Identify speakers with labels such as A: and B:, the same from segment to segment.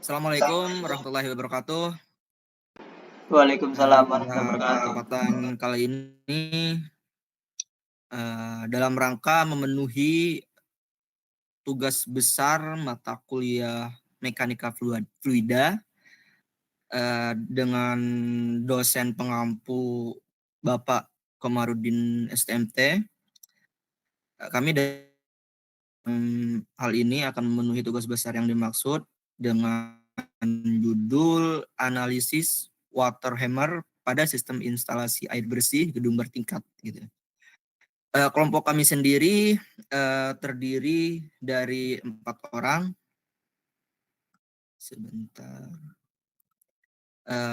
A: Assalamualaikum warahmatullahi wabarakatuh.
B: Waalaikumsalam
A: Pada
B: warahmatullahi wabarakatuh.
A: kesempatan kali ini dalam rangka memenuhi tugas besar mata kuliah Mekanika Fluida dengan dosen pengampu Bapak Komarudin STMT, kami dalam hal ini akan memenuhi tugas besar yang dimaksud dengan judul analisis water hammer pada sistem instalasi air bersih gedung bertingkat gitu. Kelompok kami sendiri terdiri dari 4 orang. Sebentar.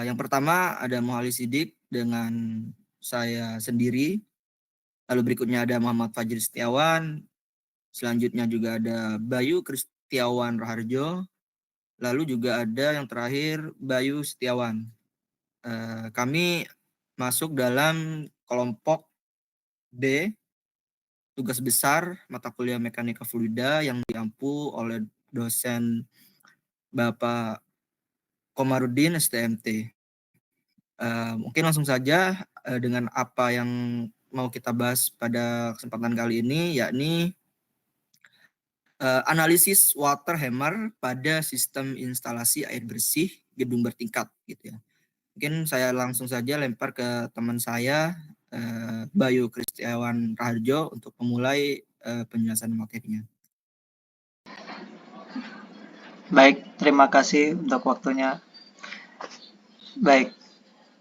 A: Yang pertama ada Muhalis Sidik dengan saya sendiri. Lalu berikutnya ada Muhammad Fajri Setiawan. Selanjutnya juga ada Bayu Kristiawan Raharjo. Lalu juga ada yang terakhir Bayu Setiawan. Kami masuk dalam kelompok B, tugas besar mata kuliah Mekanika Fluida yang diampu oleh dosen Bapak Komarudin STMT. Mungkin langsung saja dengan apa yang mau kita bahas pada kesempatan kali ini, yakni analisis water hammer pada sistem instalasi air bersih gedung bertingkat gitu ya. Mungkin saya langsung saja lempar ke teman saya Bayu Kristiawan Raharjo untuk memulai penjelasan materinya.
B: Baik, terima kasih untuk waktunya. Baik,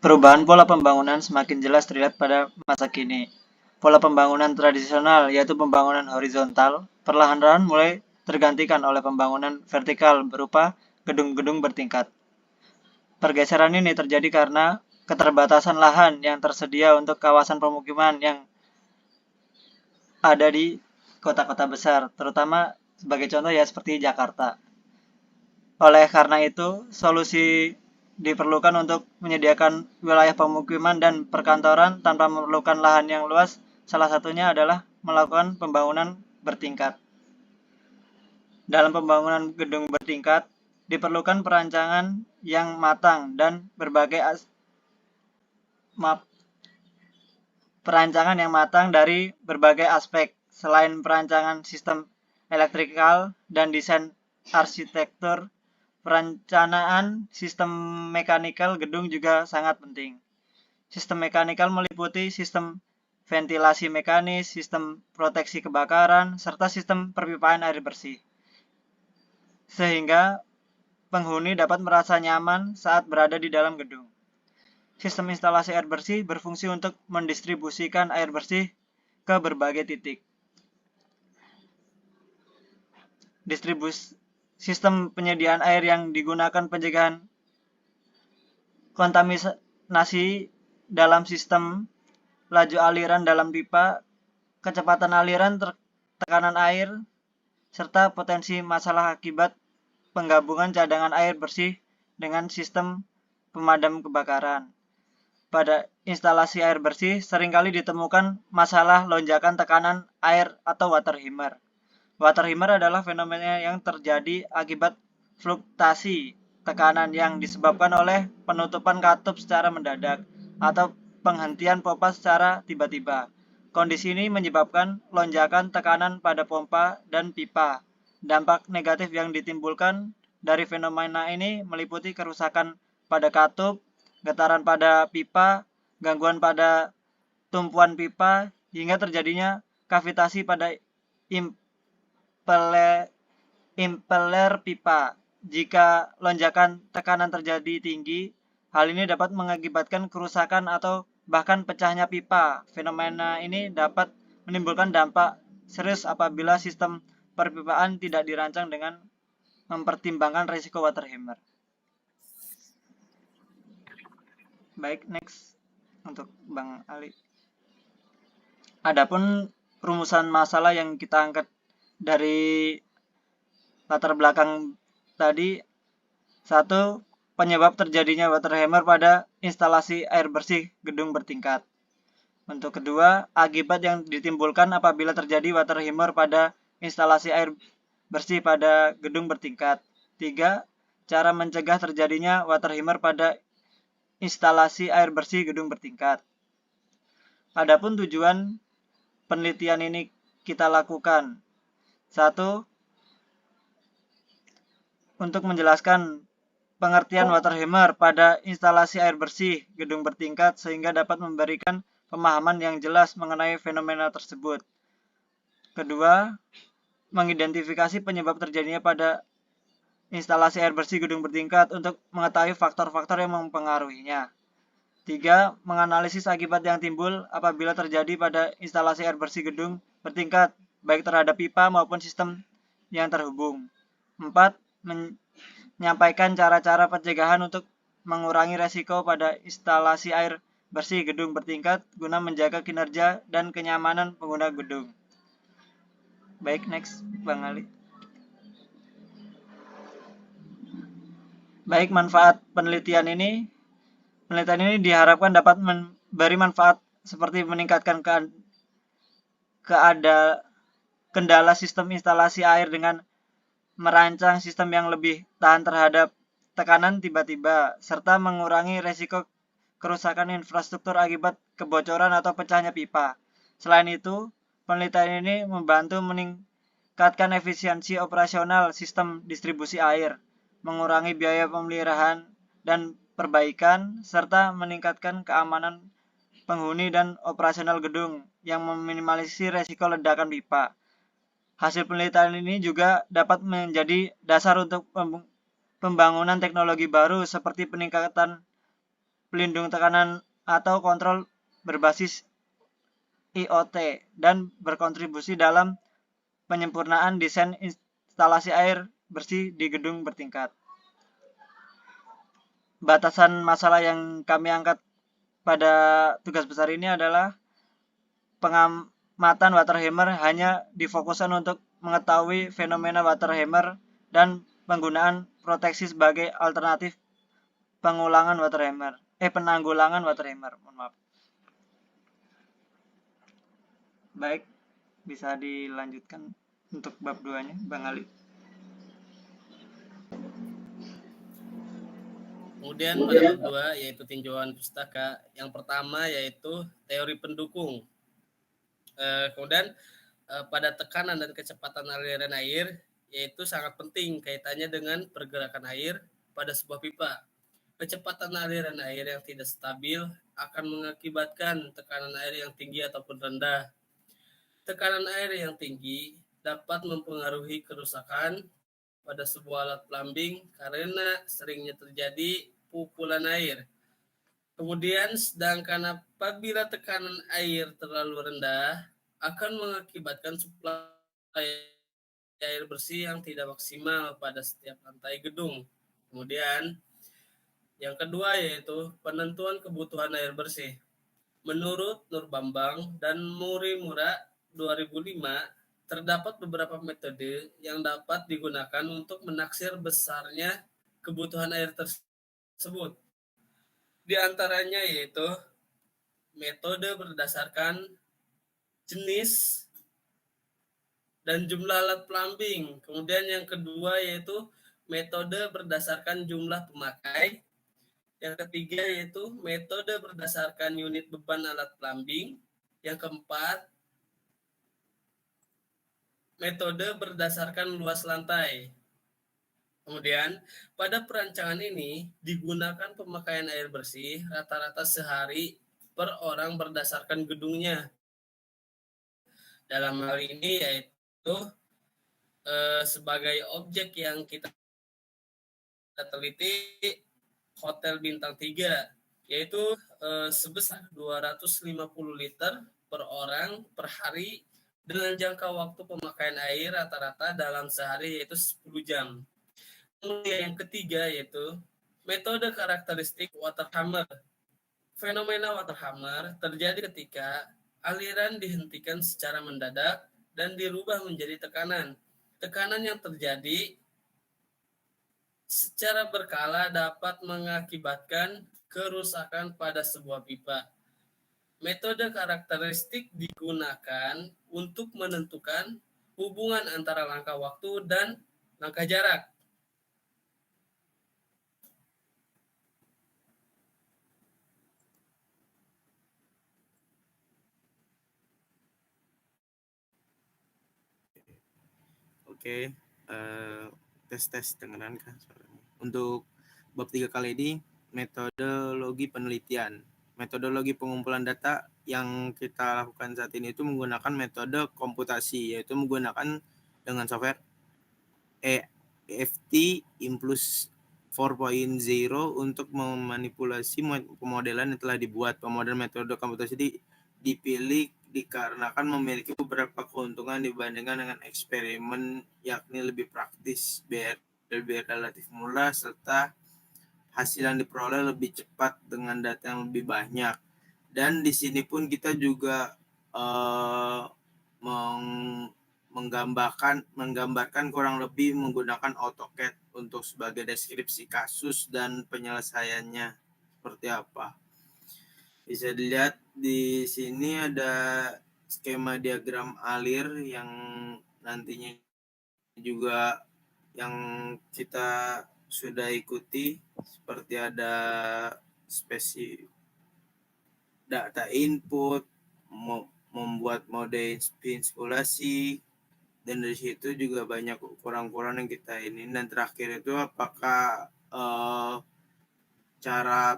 B: perubahan pola pembangunan semakin jelas terlihat pada masa kini. Pola pembangunan tradisional, yaitu pembangunan horizontal, perlahan-lahan mulai tergantikan oleh pembangunan vertikal berupa gedung-gedung bertingkat. Pergeseran ini terjadi karena keterbatasan lahan yang tersedia untuk kawasan pemukiman yang ada di kota-kota besar, terutama sebagai contoh ya seperti Jakarta. Oleh karena itu, solusi diperlukan untuk menyediakan wilayah pemukiman dan perkantoran tanpa memerlukan lahan yang luas. Salah satunya adalah melakukan pembangunan bertingkat. Dalam pembangunan gedung bertingkat, diperlukan perancangan yang matang dan perancangan yang matang dari berbagai aspek. Selain perancangan sistem elektrikal dan desain arsitektur, perencanaan sistem mekanikal gedung juga sangat penting. Sistem mekanikal meliputi sistem ventilasi mekanis, sistem proteksi kebakaran, serta sistem perpipaan air bersih. Sehingga penghuni dapat merasa nyaman saat berada di dalam gedung. Sistem instalasi air bersih berfungsi untuk mendistribusikan air bersih ke berbagai titik. Sistem penyediaan air yang digunakan pencegahan kontaminasi dalam sistem, laju aliran dalam pipa, kecepatan aliran, tekanan air, serta potensi masalah akibat penggabungan cadangan air bersih dengan sistem pemadam kebakaran. Pada instalasi air bersih seringkali ditemukan masalah lonjakan tekanan air atau water hammer. Water hammer adalah fenomena yang terjadi akibat fluktuasi tekanan yang disebabkan oleh penutupan katup secara mendadak atau penghentian pompa secara tiba-tiba. Kondisi ini menyebabkan lonjakan tekanan pada pompa dan pipa. Dampak negatif yang ditimbulkan dari fenomena ini meliputi kerusakan pada katup, getaran pada pipa, gangguan pada tumpuan pipa, hingga terjadinya kavitasi pada impeller pipa. Jika lonjakan tekanan terjadi tinggi, hal ini dapat mengakibatkan kerusakan atau bahkan pecahnya pipa. Fenomena ini dapat menimbulkan dampak serius apabila sistem perpipaan tidak dirancang dengan mempertimbangkan risiko water hammer. Baik, next untuk Bang Ali. Adapun rumusan masalah yang kita angkat dari latar belakang tadi, satu, penyebab terjadinya water hammer pada instalasi air bersih gedung bertingkat. Untuk kedua, akibat yang ditimbulkan apabila terjadi water hammer pada instalasi air bersih pada gedung bertingkat. Tiga, cara mencegah terjadinya water hammer pada instalasi air bersih gedung bertingkat. Adapun tujuan penelitian ini kita lakukan. 1. Untuk menjelaskan pengertian water hammer pada instalasi air bersih gedung bertingkat sehingga dapat memberikan pemahaman yang jelas mengenai fenomena tersebut. Kedua, mengidentifikasi penyebab terjadinya pada instalasi air bersih gedung bertingkat untuk mengetahui faktor-faktor yang mempengaruhinya. 3. Menganalisis akibat yang timbul apabila terjadi pada instalasi air bersih gedung bertingkat, baik terhadap pipa maupun sistem yang terhubung. 4. Menyampaikan cara-cara pencegahan untuk mengurangi resiko pada instalasi air bersih gedung bertingkat guna menjaga kinerja dan kenyamanan pengguna gedung. Baik, next, Bang Ali. Baik, penelitian ini diharapkan dapat memberi manfaat seperti meningkatkan kendala sistem instalasi air dengan merancang sistem yang lebih tahan terhadap tekanan tiba-tiba, serta mengurangi resiko kerusakan infrastruktur akibat kebocoran atau pecahnya pipa. Selain itu, penelitian ini membantu meningkatkan efisiensi operasional sistem distribusi air, mengurangi biaya pemeliharaan dan perbaikan, serta meningkatkan keamanan penghuni dan operasional gedung yang meminimalisir resiko ledakan pipa. Hasil penelitian ini juga dapat menjadi dasar untuk pembangunan teknologi baru seperti peningkatan pelindung tekanan atau kontrol berbasis IoT dan berkontribusi dalam penyempurnaan desain instalasi air bersih di gedung bertingkat. Batasan masalah yang kami angkat pada tugas besar ini adalah pengamatan water hammer hanya difokuskan untuk mengetahui fenomena water hammer dan penggunaan proteksi sebagai alternatif penanggulangan water hammer. Mohon maaf. Baik, bisa dilanjutkan untuk bab 2-nya, Bang Ali.
C: Kemudian pada bab 2 yaitu tinjauan pustaka. Yang pertama yaitu teori pendukung. Kemudian pada tekanan dan kecepatan aliran air yaitu sangat penting kaitannya dengan pergerakan air pada sebuah pipa. Kecepatan aliran air yang tidak stabil akan mengakibatkan tekanan air yang tinggi ataupun rendah. Tekanan air yang tinggi dapat mempengaruhi kerusakan pada sebuah alat plumbing karena seringnya terjadi pukulan air. Kemudian sedangkan apabila tekanan air terlalu rendah akan mengakibatkan suplai air bersih yang tidak maksimal pada setiap lantai gedung. Kemudian yang kedua yaitu penentuan kebutuhan air bersih. Menurut Nur Bambang dan Murimura 2005, terdapat beberapa metode yang dapat digunakan untuk menaksir besarnya kebutuhan air tersebut. Di antaranya yaitu metode berdasarkan jenis dan jumlah alat plumbing. Kemudian yang kedua yaitu metode berdasarkan jumlah pemakai. Yang ketiga yaitu metode berdasarkan unit beban alat plumbing. Yang keempat, metode berdasarkan luas lantai. Kemudian, pada perancangan ini digunakan pemakaian air bersih rata-rata sehari per orang berdasarkan gedungnya. Dalam hal ini yaitu sebagai objek yang kita teliti hotel bintang 3 yaitu sebesar 250 liter per orang per hari dengan jangka waktu pemakaian air rata-rata dalam sehari yaitu 10 jam. Kemudian yang ketiga yaitu metode karakteristik water hammer. Fenomena water hammer terjadi ketika aliran dihentikan secara mendadak dan dirubah menjadi tekanan. Tekanan yang terjadi secara berkala dapat mengakibatkan kerusakan pada sebuah pipa. Metode karakteristik digunakan untuk menentukan hubungan antara langkah waktu dan langkah jarak.
D: Oke, tes dengeran kah suaranya? Untuk bab 3 kali ini metodologi penelitian. Metodologi pengumpulan data yang kita lakukan saat ini itu menggunakan metode komputasi, yaitu menggunakan dengan software EFT Implus 4.0 untuk memanipulasi pemodelan yang telah dibuat. Pemodelan metode komputasi dipilih dikarenakan memiliki beberapa keuntungan dibandingkan dengan eksperimen, yakni lebih praktis, lebih relatif murah, serta hasil yang diperoleh lebih cepat dengan data yang lebih banyak. Dan di sini pun kita juga menggambarkan kurang lebih menggunakan AutoCAD untuk sebagai deskripsi kasus dan penyelesaiannya seperti apa. Bisa dilihat di sini ada skema diagram alir yang nantinya juga yang kita sudah ikuti, seperti ada data input, membuat mode simulasi, dan dari situ juga banyak ukuran-ukuran yang kita ini. Dan terakhir itu apakah cara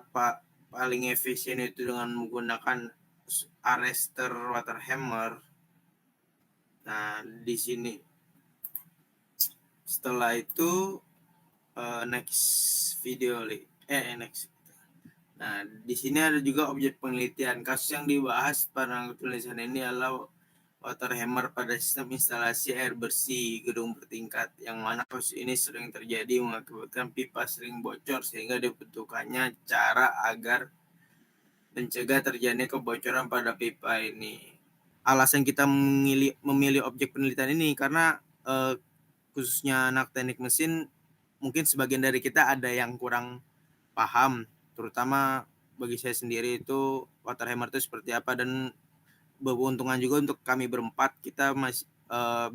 D: paling efisien itu dengan menggunakan arrester waterhammer. Nah, di sini setelah itu next. Nah, di sini ada juga objek penelitian. Kasus yang dibahas pada tulisan ini adalah waterhammer pada sistem instalasi air bersih gedung bertingkat, yang mana kasus ini sering terjadi mengakibatkan pipa sering bocor sehingga dibutuhkannya cara agar mencegah terjadinya kebocoran pada pipa ini. Alasan kita memilih objek penelitian ini karena khususnya anak teknik mesin, mungkin sebagian dari kita ada yang kurang paham, terutama bagi saya sendiri itu waterhammer itu seperti apa, dan beruntungan juga untuk kami berempat, kita masih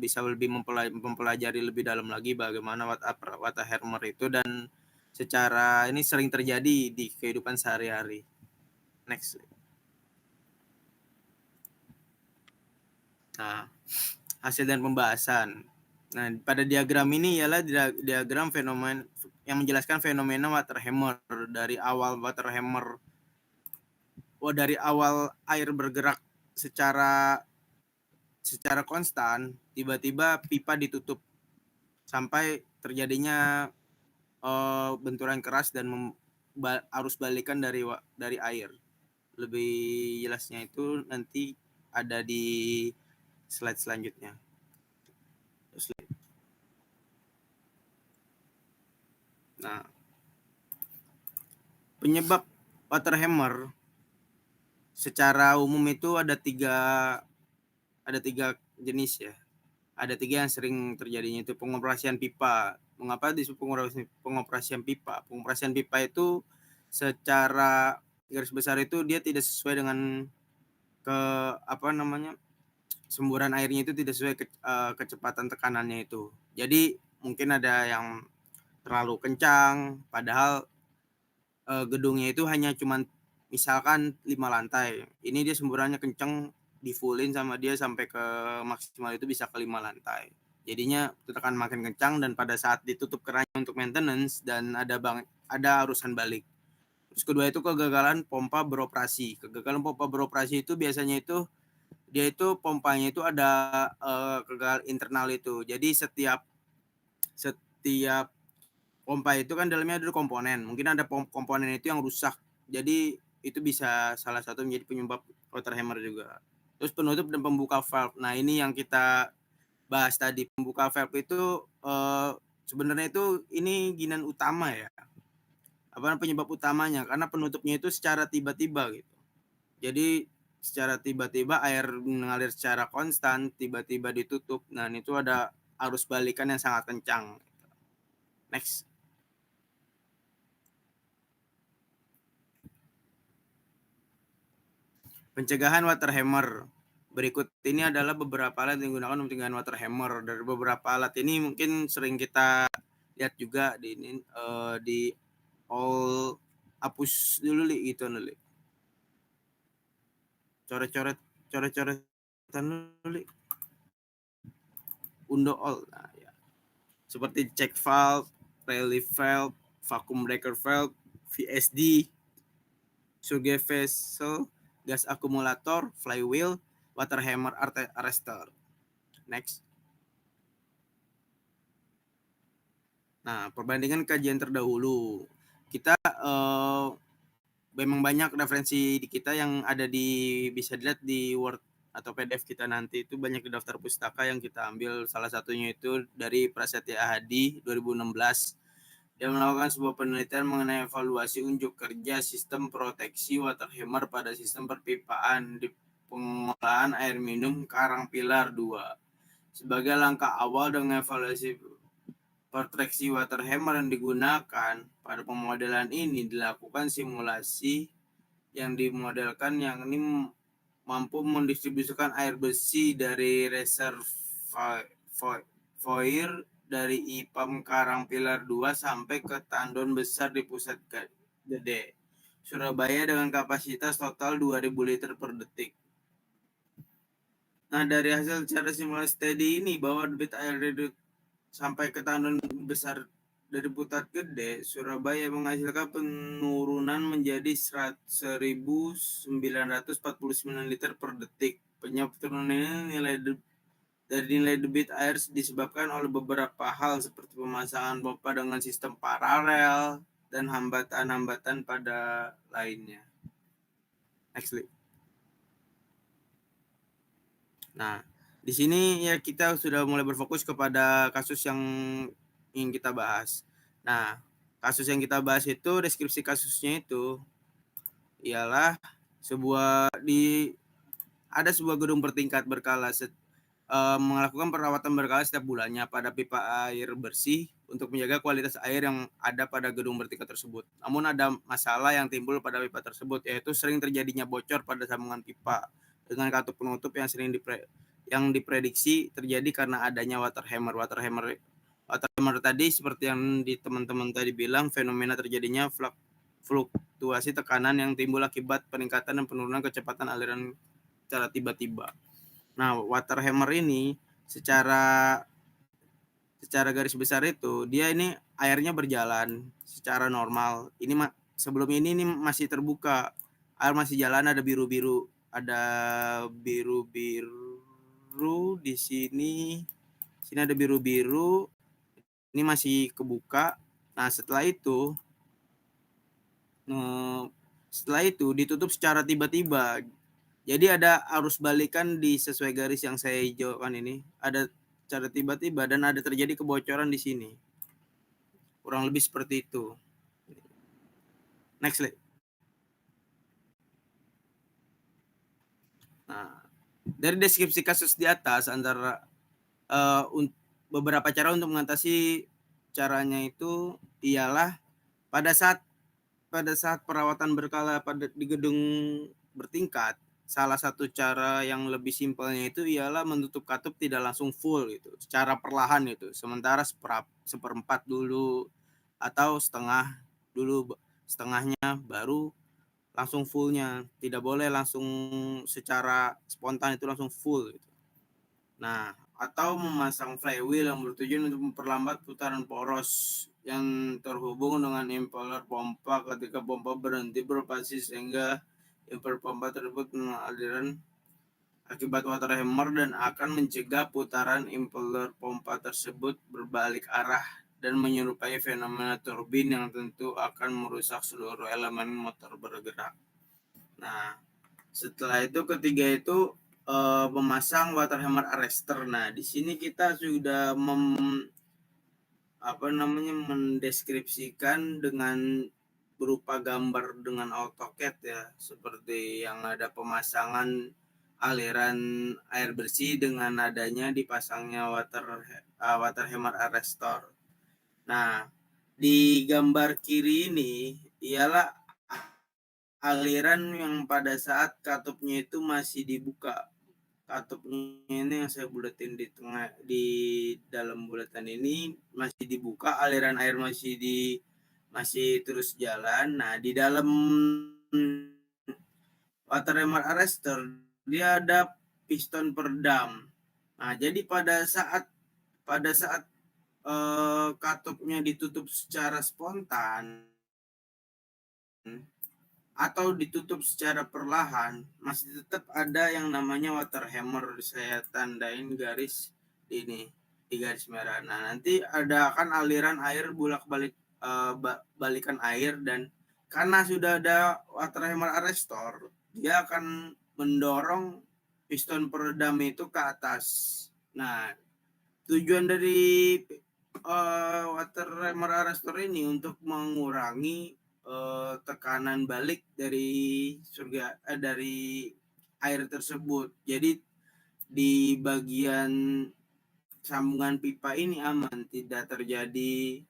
D: bisa lebih mempelajari lebih dalam lagi bagaimana waterhammer itu, dan secara ini sering terjadi di kehidupan sehari-hari. Next. Nah, hasil dan pembahasan. Nah, pada diagram ini ialah diagram fenomena yang menjelaskan fenomena waterhammer dari awal air bergerak secara konstan, tiba-tiba pipa ditutup sampai terjadinya benturan keras dan arus balikan dari air. Lebih jelasnya itu nanti ada di slide selanjutnya. Nah, penyebab waterhammer secara umum itu ada tiga jenis ya. Ada tiga yang sering terjadinya, itu pengoperasian pipa. Mengapa disebut pengoperasian pipa? Pengoperasian pipa itu secara garis besar itu dia tidak sesuai dengan semburan airnya itu tidak sesuai kecepatan tekanannya itu. Jadi mungkin ada yang terlalu kencang, padahal gedungnya itu hanya cuman misalkan 5 lantai. Ini dia semburannya kencang, di fullin sama dia sampai ke maksimal itu bisa ke 5 lantai. Jadinya tekan makin kencang, dan pada saat ditutup kerannya untuk maintenance dan ada arusan balik. Terus kedua itu kegagalan pompa beroperasi. Kegagalan pompa beroperasi itu biasanya itu dia itu pompanya itu ada kegagalan internal itu. Jadi setiap pompa itu kan dalamnya ada komponen. Mungkin ada komponen itu yang rusak. Jadi itu bisa salah satu menjadi penyebab waterhammer juga. Terus penutup dan pembuka valve. Nah, ini yang kita bahas tadi. Pembuka valve itu sebenarnya itu ini ginan utama ya. Penyebab utamanya? Karena penutupnya itu secara tiba-tiba gitu. Jadi secara tiba-tiba air mengalir secara konstan, tiba-tiba ditutup. Nah, itu ada arus balikan yang sangat kencang. Next. Pencegahan waterhammer. Berikut ini adalah beberapa alat yang digunakan untuk pencegahan waterhammer. Dari beberapa alat ini mungkin sering kita lihat juga di all hapus dulu gitu nih. Coret-coretan dulu. Undo all. Nah, ya. seperti check valve, relief valve, vacuum breaker valve, VSD, surge vessel, gas akumulator, flywheel, water hammer arrestor. Next. Nah, perbandingan kajian terdahulu. Kita memang banyak referensi di kita yang ada bisa dilihat di Word atau PDF kita nanti, itu banyak di daftar pustaka yang kita ambil. Salah satunya itu dari Prasetya Ahadi 2016. Dia melakukan sebuah penelitian mengenai evaluasi unjuk kerja sistem proteksi water hammer pada sistem perpipaan di pengolahan air minum Karang Pilar 2. Sebagai langkah awal dengan evaluasi proteksi water hammer yang digunakan pada pemodelan ini, dilakukan simulasi yang dimodelkan yang ini mampu mendistribusikan air bersih dari reservoir dari IPAM Karang Pilar 2 sampai ke tandon besar di pusat gede Surabaya dengan kapasitas total 2000 liter per detik. Nah, dari hasil cara simulasi tadi ini bahwa debit air sampai ke tandon besar dari pusat gede Surabaya menghasilkan penurunan menjadi 1949 liter per detik. Penurunan ini nilai debit air disebabkan oleh beberapa hal seperti pemasangan pompa dengan sistem paralel dan hambatan-hambatan pada lainnya. Next. Nah, di sini ya kita sudah mulai berfokus kepada kasus yang ingin kita bahas. Nah, kasus yang kita bahas itu, deskripsi kasusnya itu ialah ada sebuah gedung bertingkat berkala melakukan perawatan berkala setiap bulannya pada pipa air bersih untuk menjaga kualitas air yang ada pada gedung bertingkat tersebut. Namun ada masalah yang timbul pada pipa tersebut, yaitu sering terjadinya bocor pada sambungan pipa dengan katup penutup yang diprediksi terjadi karena adanya water hammer. Water hammer tadi seperti yang teman-teman tadi bilang, fenomena terjadinya fluktuasi tekanan yang timbul akibat peningkatan dan penurunan kecepatan aliran secara tiba-tiba. Nah, water hammer ini secara garis besar itu dia ini airnya berjalan secara normal. Ini sebelum ini masih terbuka, air masih jalan, ada biru-biru di sini. Sini ada biru-biru. Ini masih kebuka. Nah, setelah itu ditutup secara tiba-tiba. Jadi ada arus balikan di sesuai garis yang saya hijaukan ini. Ada secara tiba-tiba dan ada terjadi kebocoran di sini. Kurang lebih seperti itu. Next slide. Nah, dari deskripsi kasus di atas antara beberapa cara untuk mengatasi caranya itu ialah pada saat perawatan berkala di gedung bertingkat, salah satu cara yang lebih simpelnya itu ialah menutup katup tidak langsung full gitu, secara perlahan itu. Sementara seperempat dulu atau setengahnya baru langsung fullnya. Tidak boleh langsung secara spontan itu langsung full gitu. Nah, atau memasang flywheel yang bertujuan untuk memperlambat putaran poros yang terhubung dengan impeller pompa ketika pompa berhenti beroperasi sehingga impeller pompa tersebut aliran akibat water hammer dan akan mencegah putaran impeller pompa tersebut berbalik arah dan menyerupai fenomena turbin yang tentu akan merusak seluruh elemen motor bergerak. Nah, setelah itu ketiga itu memasang water hammer arrestor. Nah, di sini kita sudah mendeskripsikan dengan berupa gambar dengan AutoCAD ya, seperti yang ada pemasangan aliran air bersih dengan adanya dipasangnya water hammer arrestor. Nah, di gambar kiri ini ialah aliran yang pada saat katupnya itu masih dibuka. Katupnya ini yang saya buletin di tengah, di dalam bulatan ini masih dibuka, aliran air masih terus jalan. Nah, di dalam water hammer arrestor dia ada piston peredam. Nah, jadi pada saat katupnya ditutup secara spontan atau ditutup secara perlahan, masih tetap ada yang namanya water hammer. Saya tandain garis ini di garis merah. Nah, nanti ada akan aliran air bolak-balik balikan air, dan karena sudah ada water hammer arrestor, dia akan mendorong piston peredam itu ke atas. Nah, tujuan dari water hammer arrestor ini untuk mengurangi tekanan balik dari dari air tersebut. Jadi di bagian sambungan pipa ini aman, tidak terjadi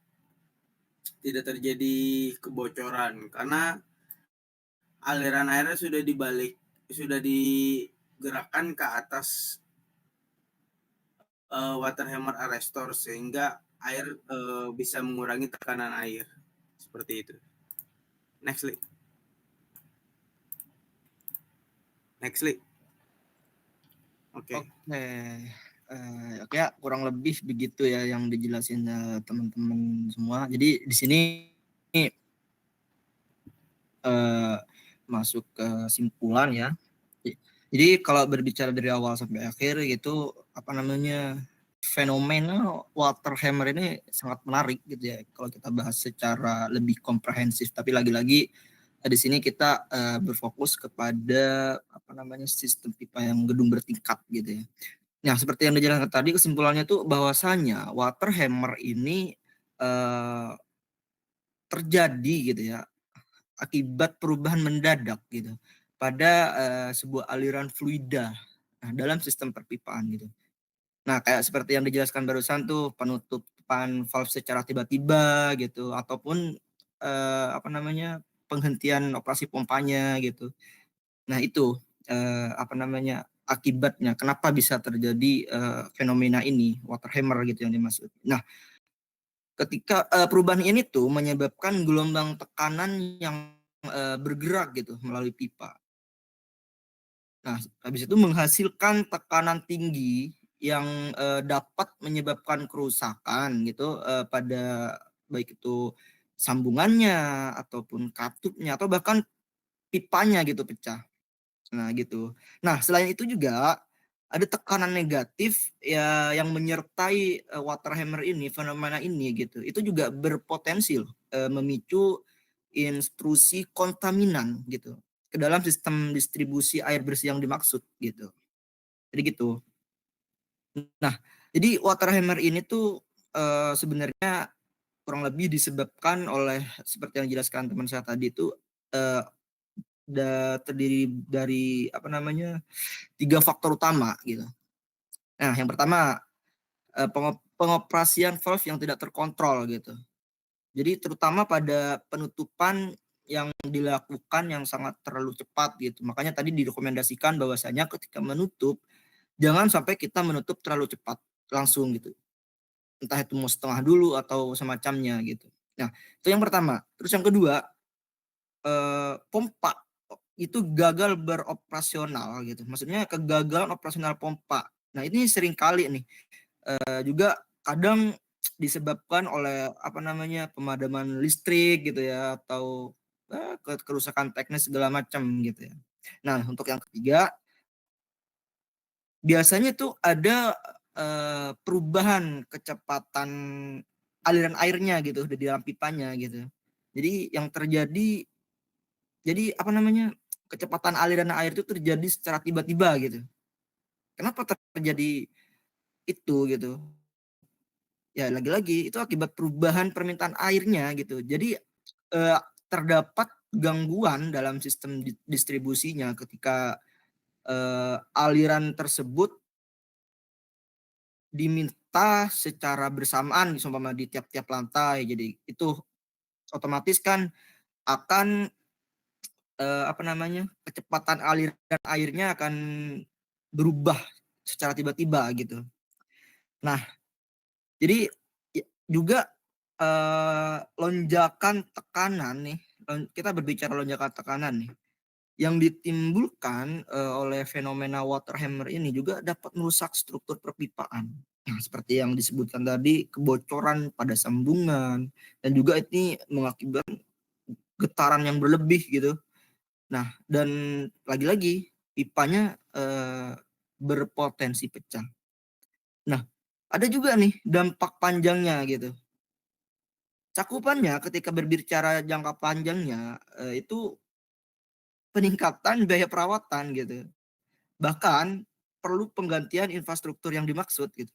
D: kebocoran karena aliran airnya sudah digerakkan ke atas water hammer arrestor, sehingga air bisa mengurangi tekanan air. Seperti itu. Next, Li. Oke.
A: Oke ya, kurang lebih begitu ya yang dijelasin teman-teman semua. Jadi di sini masuk ke simpulan ya. Jadi kalau berbicara dari awal sampai akhir gitu, apa namanya, fenomena water hammer ini sangat menarik gitu ya kalau kita bahas secara lebih komprehensif. Tapi lagi-lagi di sini kita berfokus kepada apa namanya, sistem pipa yang gedung bertingkat gitu ya. Nah, seperti yang dijelaskan tadi, kesimpulannya tuh bahwasanya water hammer ini terjadi gitu ya akibat perubahan mendadak gitu pada sebuah aliran fluida dalam sistem perpipaan gitu. Nah, kayak seperti yang dijelaskan barusan tuh, penutupan valve secara tiba-tiba gitu, ataupun apa namanya, penghentian operasi pompanya gitu. Nah, itu apa namanya, akibatnya kenapa bisa terjadi fenomena ini water hammer gitu yang dimaksud. Nah, ketika perubahan ini tuh menyebabkan gelombang tekanan yang bergerak gitu melalui pipa. Nah, habis itu menghasilkan tekanan tinggi yang dapat menyebabkan kerusakan gitu pada baik itu sambungannya ataupun katupnya atau bahkan pipanya gitu pecah. Nah, gitu. Nah, selain itu juga ada tekanan negatif ya yang menyertai water hammer ini, fenomena ini gitu. Itu juga berpotensi memicu intrusi kontaminan gitu ke dalam sistem distribusi air bersih yang dimaksud gitu. Jadi gitu. Nah, jadi water hammer ini tuh sebenarnya kurang lebih disebabkan oleh seperti yang dijelaskan teman saya tadi itu terdiri dari apa namanya, 3 faktor utama gitu. Nah, yang pertama pengoperasian valve yang tidak terkontrol gitu. Jadi terutama pada penutupan yang dilakukan yang sangat terlalu cepat gitu. Makanya tadi direkomendasikan bahwasanya ketika menutup jangan sampai kita menutup terlalu cepat langsung gitu. Entah itu mau setengah dulu atau semacamnya gitu. Nah, itu yang pertama. Terus yang kedua, pompa itu gagal beroperasional gitu. Maksudnya kegagalan operasional pompa. Nah, ini sering kali nih juga kadang disebabkan oleh apa namanya, pemadaman listrik gitu ya, atau kerusakan teknis segala macam gitu ya. Nah, untuk yang ketiga biasanya tuh ada perubahan kecepatan aliran airnya gitu di dalam pipanya gitu. Jadi yang terjadi, jadi apa namanya, kecepatan aliran air itu terjadi secara tiba-tiba gitu. Kenapa terjadi itu gitu? Ya lagi-lagi itu akibat perubahan permintaan airnya gitu. Jadi terdapat gangguan dalam sistem distribusinya ketika aliran tersebut diminta secara bersamaan misalnya di tiap-tiap lantai. Jadi itu otomatis kan akan apa namanya, kecepatan aliran airnya akan berubah secara tiba-tiba gitu. Nah, jadi juga lonjakan tekanan nih, kita berbicara lonjakan tekanan nih, yang ditimbulkan oleh fenomena water hammer ini juga dapat merusak struktur perpipaan. Nah, seperti yang disebutkan tadi, kebocoran pada sambungan dan juga ini mengakibatkan getaran yang berlebih gitu. Nah, dan lagi-lagi pipanya berpotensi pecah. Nah, ada juga nih dampak panjangnya gitu. Cakupannya ketika berbicara jangka panjangnya itu peningkatan biaya perawatan gitu. Bahkan perlu penggantian infrastruktur yang dimaksud gitu.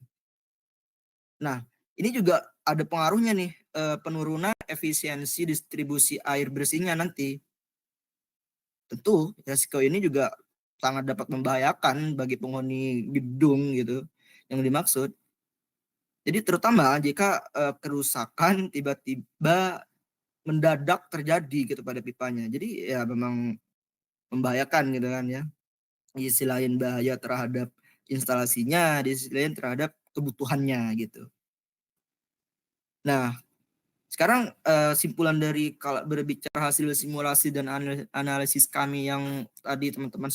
A: Nah, ini juga ada pengaruhnya nih penurunan efisiensi distribusi air bersihnya nanti. Tentu resiko ini juga sangat dapat membahayakan bagi penghuni gedung gitu yang dimaksud. Jadi terutama jika kerusakan tiba-tiba mendadak terjadi gitu pada pipanya. Jadi ya memang membahayakan gitu kan ya. Di sisi lain bahaya terhadap instalasinya, di sisi lain terhadap kebutuhannya gitu. Nah, sekarang simpulan dari kalau berbicara hasil simulasi dan analisis kami yang tadi teman-teman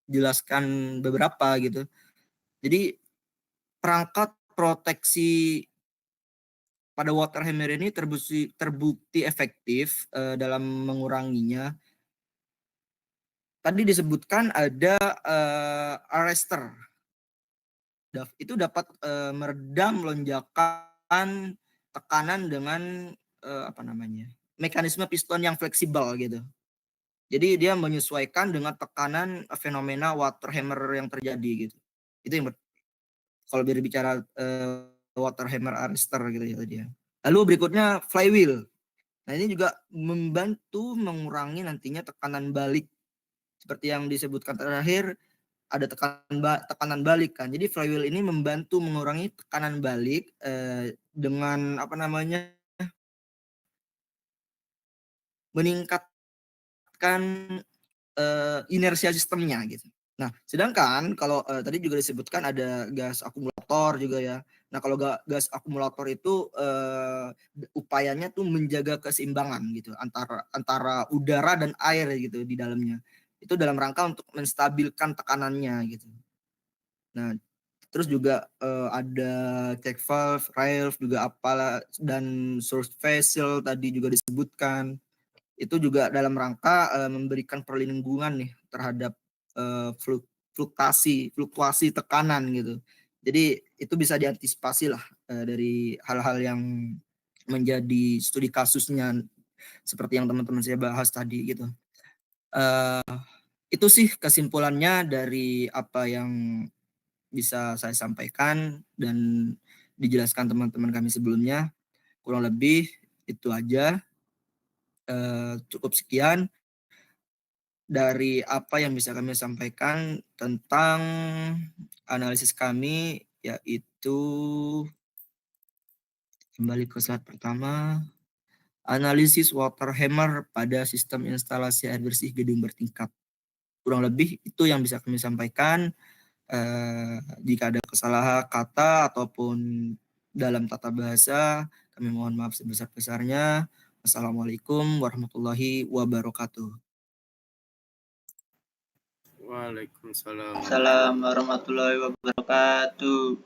A: jelaskan beberapa gitu. Jadi perangkat proteksi pada water hammer ini terbukti efektif dalam menguranginya. Tadi disebutkan ada arrestor. Itu dapat meredam lonjakan tekanan dengan mekanisme piston yang fleksibel gitu. Jadi dia menyesuaikan dengan tekanan fenomena water hammer yang terjadi gitu. Itu yang kalau berbicara water hammer arrestor gitu ya tadi ya. Lalu berikutnya flywheel. Nah, ini juga membantu mengurangi nantinya tekanan balik. Seperti yang disebutkan terakhir, ada tekanan balik kan. Jadi flywheel ini membantu mengurangi tekanan balik dengan meningkatkan inersia sistemnya gitu. Nah, sedangkan kalau tadi juga disebutkan ada gas akumulator juga ya. Nah, kalau gas akumulator itu upayanya tuh menjaga keseimbangan gitu antara udara dan air gitu di dalamnya. Itu dalam rangka untuk menstabilkan tekanannya gitu. Nah, terus juga ada check valve, valve juga apalah dan source vessel tadi juga disebutkan. Itu juga dalam rangka memberikan perlindungan nih terhadap fluktuasi tekanan gitu. Jadi itu bisa diantisipasi lah dari hal-hal yang menjadi studi kasusnya seperti yang teman-teman saya bahas tadi gitu. Itu sih kesimpulannya dari apa yang bisa saya sampaikan dan dijelaskan teman-teman kami sebelumnya. Kurang lebih itu aja. Cukup sekian dari apa yang bisa kami sampaikan tentang analisis kami, yaitu kembali ke slide pertama, analisis water hammer pada sistem instalasi air bersih gedung bertingkat. Kurang lebih itu yang bisa kami sampaikan. Jika ada kesalahan kata ataupun dalam tata bahasa, kami mohon maaf sebesar-besarnya. Assalamualaikum warahmatullahi wabarakatuh.
D: Waalaikumsalam.
B: Assalamualaikum warahmatullahi wabarakatuh.